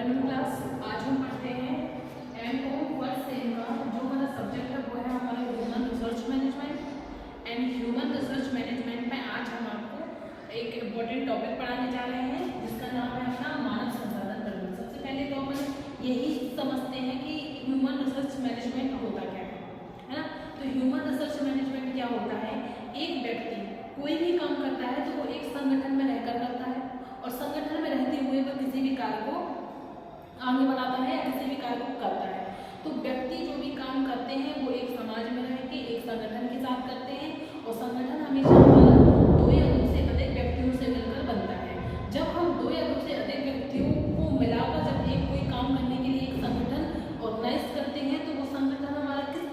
11वीं क्लास। आज हम पढ़ते हैं MO फर्स्ट सेम का जो हमारा सब्जेक्ट है वो है हमारा human resource management and human resource management में आज हम आपको एक इम्पोर्टेंट टॉपिक पढ़ाने जा रहे हैं जिसका नाम है अपना मानव संसाधन प्रबंधन। सबसे पहले तो अपन यही समझते हैं कि ह्यूमन रिसोर्स मैनेजमेंट होता क्या है ना। तो ह्यूमन रिसोर्स मैनेजमेंट क्या होता है, एक व्यक्ति कोई भी काम करता है तो वो एक संगठन में रहकर करता है और संगठन में रहते हुए वह किसी भी कार्य को आगे बढ़ाता है या किसी भी कार्य को करता है। तो व्यक्ति जो भी काम करते हैं वो एक समाज में रह के एक संगठन के साथ करते हैं और संगठन हमेशा हमारा 2 या 2 से अधिक व्यक्तियों से मिलकर बनता है। जब हम 2 या 2 से अधिक व्यक्तियों को मिलाकर जब एक कोई काम करने के लिए एक संगठन ऑर्गेनाइज करते हैं तो वो संगठन हमारा किस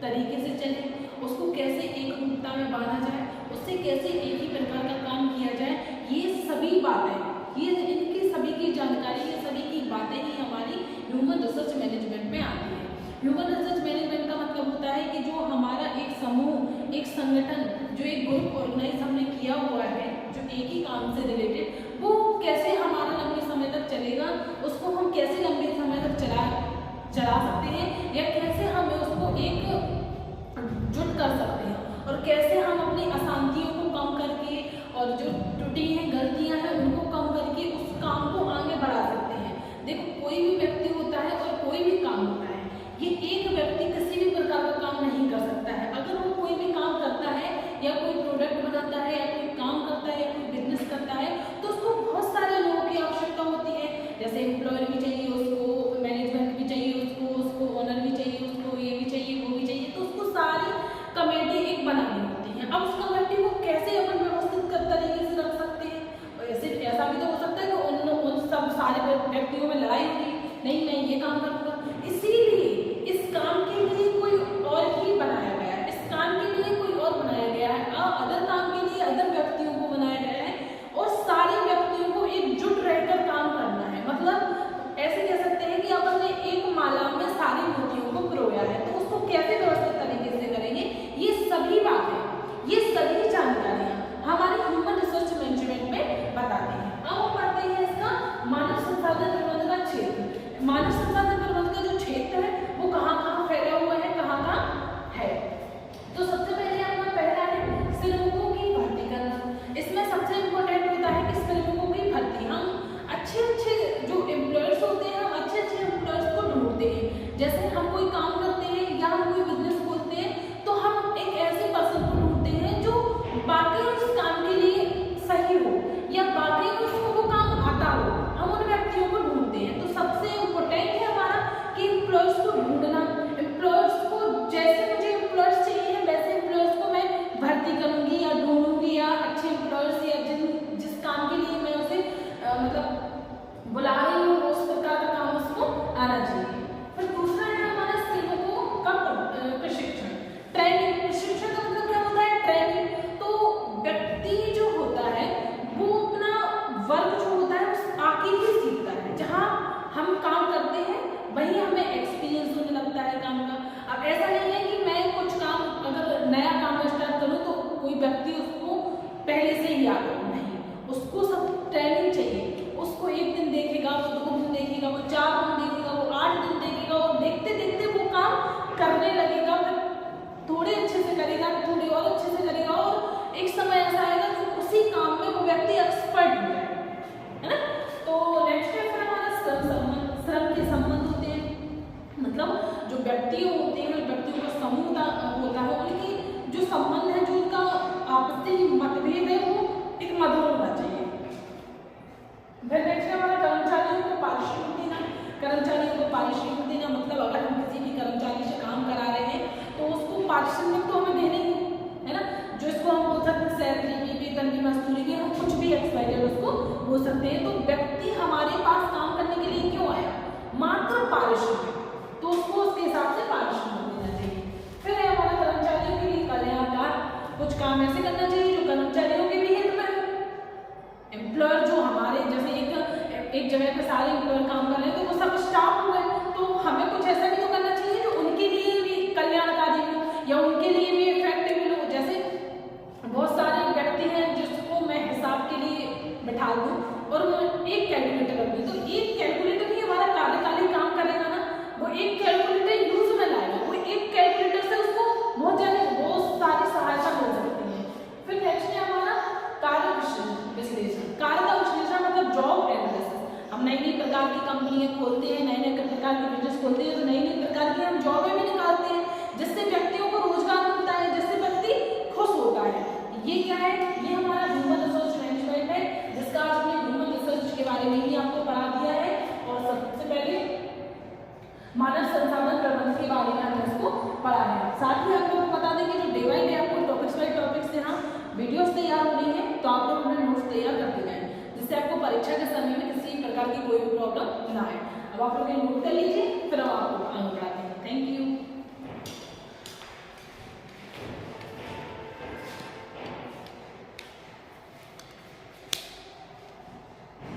तरीके से चले, उसको कैसे एक रूपता में बांधा जाए, उससे कैसे एक ही प्रकार का काम किया जाए, ये सभी बातें, ये इनकी सभी की जानकारी, ये सभी की बातें ही हमारी ह्यूमन रिसोर्स मैनेजमेंट में आती है। ह्यूमन रिसोर्स मैनेजमेंट का मतलब होता है कि जो हमारा एक समूह, एक संगठन, जो एक ग्रुप ऑर्गेनाइज हमने किया हुआ है जो एक ही काम से रिलेटेड, वो कैसे हमारा लंबे समय तक चलेगा, उसको हम कैसे लंबे समय तक चला सकते हैं या कैसे हमें उसको एक जुट कर सकते हैं और कैसे हम अपनी अशांतियों को कम करके और जो त्रुटि हैं, गलतियां हैं, उनको कम करके उस काम को आगे बढ़ा सकते हैं। देखो, कोई भी व्यक्ति होता है और कोई भी काम होता है, ये एक व्यक्ति किसी भी प्रकार का काम नहीं कर सकता है। अगर वो कोई भी काम करता है या कोई प्रोडक्ट बनाता है या कोई काम करता है या कोई बिजनेस करता है तो उसको बहुत सारे लोगों की आवश्यकता होती है। जैसे एम्प्लॉयर भी चाहिए उसको, मैनेजमेंट भी चाहिए उसको ओनर भी चाहिए उसको, ये भी चाहिए वो भी चाहिए, तो उसको सारी कमेटी एक बनानी होती है। अब उस कमेटी को कैसे अपन व्यवस्थित तरीके से रख सकते हैं, ऐसा भी तो हो सकता है कि उन सब सारे व्यक्तियों में लड़ाई होगी, नहीं मैं ये काम करूँगा, इसीलिए इस काम के लिए कोई और ही बनाया गया है, इस काम के लिए कोई और बनाया गया है, अदर काम के लिए अदर व्यक्तियों को बनाया गया है और सारे व्यक्तियों को एकजुट रहकर काम करना है। मतलब ऐसे कह सकते हैं कि अपन ने एक माला में सारी मोतियों को पिरोया है, तो उसको कैसे व्यवस्थित तरीके से करेंगे, ये सभी बातें, ये सभी जानकारियां हमारे ह्यूमन रिसोर्स मैनेजमेंट में बताते हैं। अब हम पढ़ते हैं इसका मानव संसाधन प्रबंधन का क्षेत्र। मानव संसाधन प्रबंधन का जो क्षेत्र है वो कहाँ फैला हुआ है, कहाँ है। तो सबसे पहले अपना पहला है श्रमिकों की भर्ती करना। इसमें सबसे इम्पोर्टेंट होता है कि श्रमिकों की भर्ती, हम अच्छे जो एम्प्लॉयर्स होते हैं, हम अच्छे एम्प्लॉयर्स को ढूंढते हैं। जैसे हम कोई काम करते हैं या हम कोई बिजनेस खोलते हैं तो हम एक ऐसे पर्सन को ढूंढते हैं जो बाकी उस काम के लिए सही हो या बाकी उसको वो काम आता हो, हम उन व्यक्तियों को ढूंढते हैं। तो सबसे इम्पोर्टेंट है हमारा कि एम्प्लॉयर्स को ढूंढना। एम्प्लॉयर्स को जैसे मुझे एम्प्लॉयर्स चाहिए वैसे एम्प्लॉयर्स को मैं भर्ती करूंगी या ढूंढूंगी या अच्छे एम्प्लॉयर्स या जिस काम के लिए मैं उसे मतलब बुला रही हूँ उस प्रकार का काम उसको आना चाहिए। फिर दूसरा है हमारा श्रमिकों का प्रशिक्षण, ट्रेनिंग। प्रशिक्षण का मतलब क्या होता है, ट्रेनिंग। तो व्यक्ति जो होता है वो अपना वर्क जो होता है उस आके ही सीखता है। जहाँ हम काम करते हैं वही हमें एक्सपीरियंस होने लगता है काम का। अब ऐसा नहीं है कि मैं कुछ काम अगर नया काम स्टार्ट करूँ तो कोई व्यक्ति उसको पहले से ही आ गया, नहीं, उसको सब ट्रेनिंग चाहिए। उसको 1 दिन देखेगा, वो 2 दिन देखेगा, वो 4 दिन देखेगा, वो 8 दिन देखेगा और देखते देखते वो काम करने लगेगा। थोड़े अच्छे से करेगा, थोड़े और अच्छे से करेगा और एक समय ऐसा आएगा कि उसी काम में वो व्यक्ति एक्सपर्ट हो जाए, है ना। तो नेक्स्ट है फिर हमारा श्रम के संबंध होते हैं। मतलब जो व्यक्ति होते हैं, व्यक्तियों का समूह होता है, उनकी जो संबंध है, जो उनका आपसी मतभेद है वो एक मधुर होना चाहिए। फिर नेक्स्ट है हमारा कर्मचारियों को पारिश्रमिक देना। कर्मचारियों को पारिश्रमिक देना मतलब अगर हम किसी भी कर्मचारी से काम करा रहे हैं तो उसको पारिश्रमिक तो हमें देना ही है ना। जो इसको हम बोल सकते हैं सैलरी की, वेतन की, मजदूरी की, हम कुछ भी एक्सपायरी उसको बोल सकते हैं। तो व्यक्ति हमारे पास काम करने के लिए क्यों आया, मात्र पारिश्रमिक, तो उसको उसके हिसाब से पारिश्रमिक देना चाहिए। फिर है हमारा कर्मचारियों के लिए कल्याणकार। कुछ काम ऐसे करना चाहिए जो कर्मचारियों के भी हित में हो। एम्प्लॉयर जो हमारे जैसे एक जगह पे सारे एम्प्लॉयर काम कर रहे हैं तो वो सब स्टाफ हो गए, तो हमें कुछ ऐसा भी तो करना चाहिए जो उनके लिए भी कल्याणकारी हो या उनके लिए भी इफेक्टिव हो। जैसे बहुत सारे व्यक्ति हैं जिसको मैं हिसाब के लिए बैठा दूँ और मैं एक कैलकुलेटर रख दूँ, तो एक कैलकुलेटर ही कंपनियां खोलते हैं, नए नए प्रकार के बिजनेस खोलते हैं, तो नई नई प्रकार की हम जॉबें भी निकालते हैं, जिससे व्यक्तियों को रोजगार मिलता है, जिससे व्यक्ति खुश होता है। ये क्या है? ये हमारा ह्यूमन रिसोर्स मैनेजमेंट है, जिसका आज हमने ह्यूमन रिसोर्स के बारे में ही आपको पढ़ा दिया है। और सबसे पहले मानव संसाधन प्रबंधन के बारे में हमने इसको पढ़ा है। साथ ही आपको बता दें कि जो डे बाई डे आपको टॉपिक्स बाई टॉपिक्स यहाँ वीडियोस तैयार हो रही है, तो आप लोग अपने नोट्स तैयार करते जाएं, जिससे आपको परीक्षा के समय में किसी प्रकार की कोई भी प्रॉब्लम ना आए। अब आप लोग नोट कर लीजिए, फिर हम आपको आगे बढ़ाते हैं। Thank you.